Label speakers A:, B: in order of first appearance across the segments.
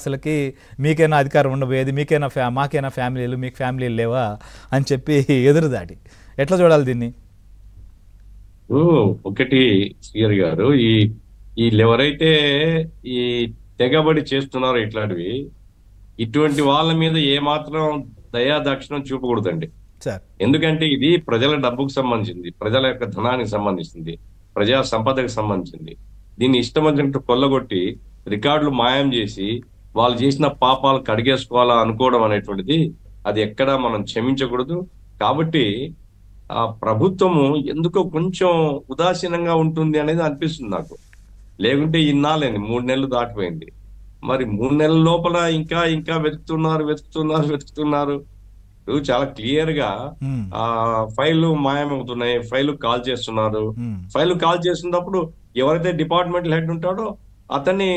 A: సమస్యలకి మీకైనా అధికారం ఉండబోయేది, మీకైనా మాకైనా ఫ్యామిలీలు, మీకు ఫ్యామిలీలు లేవా అని చెప్పి ఎదురుదాడి. ఎట్లా చూడాలి దీన్ని?
B: ఒకటి శ్రీహరి గారు, వీళ్ళు ఎవరైతే ఈ తెగబడి చేస్తున్నారో ఇట్లాంటివి, ఇటువంటి వాళ్ళ మీద ఏమాత్రం దయా దక్షిణం చూపకూడదండి.
A: సార్,
B: ఎందుకంటే ఇది ప్రజల డబ్బుకు సంబంధించింది, ప్రజల యొక్క ధనానికి సంబంధించింది, ప్రజా సంపదకు సంబంధించింది. దీన్ని ఇష్టం వచ్చినట్టు కొల్లగొట్టి రికార్డులు మాయం చేసి వాళ్ళు చేసిన పాపాలు కడిగేసుకోవాలా అనుకోవడం అనేటువంటిది అది ఎక్కడా మనం క్షమించకూడదు. కాబట్టి ఆ ప్రభుత్వము ఎందుకో కొంచెం ఉదాసీనంగా ఉంటుంది అనేది అనిపిస్తుంది నాకు. లేకుంటే ఇన్నాళ్ళని 3 నెలలు దాటిపోయింది, మరి 3 నెలల లోపల ఇంకా ఇంకా వెతుకుతున్నారు. చాలా క్లియర్ గా ఆ ఫైళ్లు మాయమవుతున్నాయి, ఫైళ్లు కాల్ చేస్తున్నారు. ఫైళ్లు కాల్ చేస్తున్నప్పుడు ఎవరైతే డిపార్ట్మెంటల్ హెడ్ ఉంటాడో అతన్ని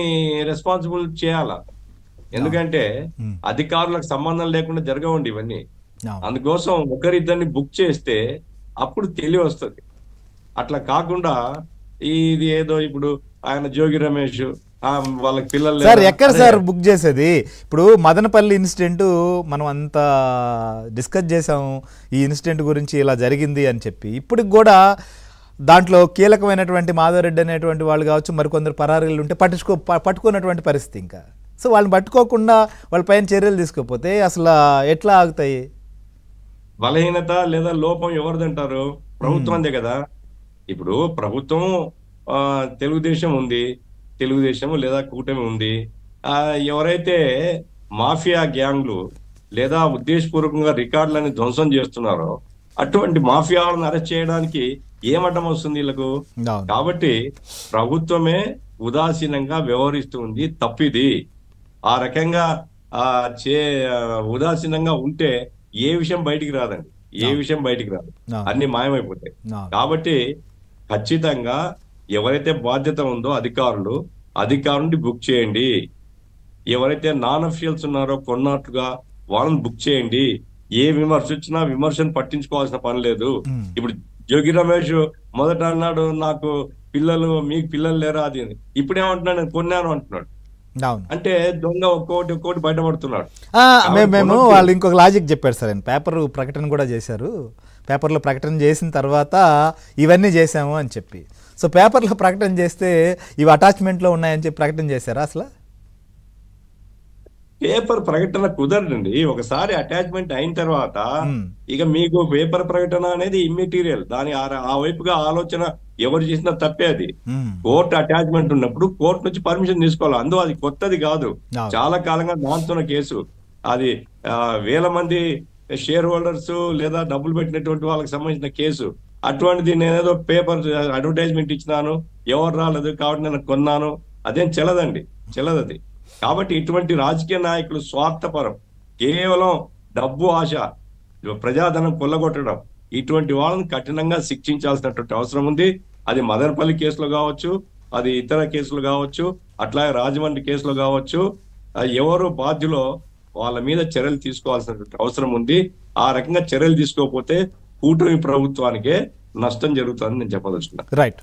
B: రెస్పాన్సిబుల్ చేయాలా. ఎందుకంటే అధికారులకు సంబంధం లేకుండా జరగవండి ఇవన్నీ. అందుకోసం ఒకరిద్దరిని బుక్ చేస్తే అప్పుడు తెలివి వస్తుంది. అట్లా కాకుండా ఇది ఏదో ఇప్పుడు ఆయన జోగి రమేష్ వాళ్ళకి పిల్లలు
A: సార్ ఎక్కడ సార్ బుక్ చేసేది? ఇప్పుడు మదనపల్లి ఇన్సిడెంట్ మనం అంతా డిస్కస్ చేసాము, ఈ ఇన్సిడెంట్ గురించి ఇలా జరిగింది అని చెప్పి. ఇప్పటికి కూడా దాంట్లో కీలకమైనటువంటి మాధవరెడ్డి అనేటువంటి వాళ్ళు కావచ్చు, మరికొందరు పరారీలు ఉంటే పట్టుకున్నటువంటి పరిస్థితి. ఇంకా సో వాళ్ళని పట్టుకోకుండా వాళ్ళపైన చర్యలు తీసుకోకపోతే అసలు ఎట్లా ఆగుతాయి?
B: బలహీనత లేదా లోపం ఎవరిదంటారు? ప్రభుత్వందే కదా. ఇప్పుడు ప్రభుత్వం తెలుగుదేశం ఉంది, తెలుగుదేశం లేదా కూటమి ఉంది. ఎవరైతే మాఫియా గ్యాంగ్లు లేదా ఉద్దేశపూర్వకంగా రికార్డులని ధ్వంసం చేస్తున్నారో అటువంటి మాఫియాలను అరెస్ట్ చేయడానికి ఏమడ్డం వస్తుంది వీళ్ళకు? కాబట్టి ప్రభుత్వమే ఉదాసీనంగా వ్యవహరిస్తుంది, తప్పిది. ఆ రకంగా ఉదాసీనంగా ఉంటే ఏ విషయం బయటికి రాదండి, ఏ విషయం బయటికి రాదు, అన్ని మాయమైపోతాయి. కాబట్టి ఖచ్చితంగా ఎవరైతే బాధ్యత ఉందో అధికారుని బుక్ చేయండి. ఎవరైతే నాన్ అఫిషియల్స్ ఉన్నారో కొన్నట్టుగా వాళ్ళని బుక్ చేయండి. ఏ విమర్శ వచ్చినా విమర్శను పట్టించుకోవాల్సిన పని లేదు. ఇప్పుడు జోగి రమేష్ మొదట అన్నాడు నాకు మీకు పిల్లలు లేరా అది. ఇప్పుడేమంటున్నాడు, నేను కొన్నాను అంటున్నాడు. అంటే దొంగ ఒక్కోటి బయటపడుతున్నాడు.
A: మేము వాళ్ళు ఇంకొక లాజిక్ చెప్పారు సార్, ఆయన పేపర్ ప్రకటన కూడా చేశారు. పేపర్లో ప్రకటన చేసిన తర్వాత ఇవన్నీ చేశాము అని చెప్పి. సో పేపర్లో ప్రకటన చేస్తే ఇవి అటాచ్మెంట్లో ఉన్నాయని చెప్పి ప్రకటన చేశారా? అసలు
B: పేపర్ ప్రకటన కుదరదండి. ఒకసారి అటాచ్మెంట్ అయిన తర్వాత ఇక మీకు పేపర్ ప్రకటన అనేది ఇమ్మెటీరియల్. దాని ఆ వైపుగా ఆలోచన ఎవరు చేసినా తప్పే. అది కోర్టు అటాచ్మెంట్ ఉన్నప్పుడు కోర్టు నుంచి పర్మిషన్ తీసుకోవాలి. అందులో అది కొత్తది కాదు, చాలా కాలంగా దాంతున్న కేసు. అది వేల మంది షేర్ హోల్డర్స్ లేదా డబ్బులు పెట్టినటువంటి వాళ్ళకి సంబంధించిన కేసు. అటువంటిది నేనేదో పేపర్ అడ్వర్టైజ్మెంట్ ఇచ్చినాను, ఎవరు రాలేదు కాబట్టి నేను కొన్నాను, అదేం చెల్లదండి, చెల్లదది. కాబట్టి ఇటువంటి రాజకీయ నాయకులు స్వార్థపరం, కేవలం డబ్బు ఆశ, ప్రజాధనం కొల్లగొట్టడం, ఇటువంటి వాళ్ళని కఠినంగా శిక్షించాల్సినటువంటి అవసరం ఉంది. అది మదనపల్లి కేసులో కావచ్చు, అది ఇతర కేసులు కావచ్చు, అట్లాగే రాజమండ్రి కేసులో కావచ్చు. ఎవరు బాధ్యులో వాళ్ళ మీద చర్యలు తీసుకోవాల్సినటువంటి అవసరం ఉంది. ఆ రకంగా చర్యలు తీసుకోకపోతే కూటమి ప్రభుత్వానికే నష్టం జరుగుతుందని నేను చెప్పదలుచుకున్నాను.
A: రైట్.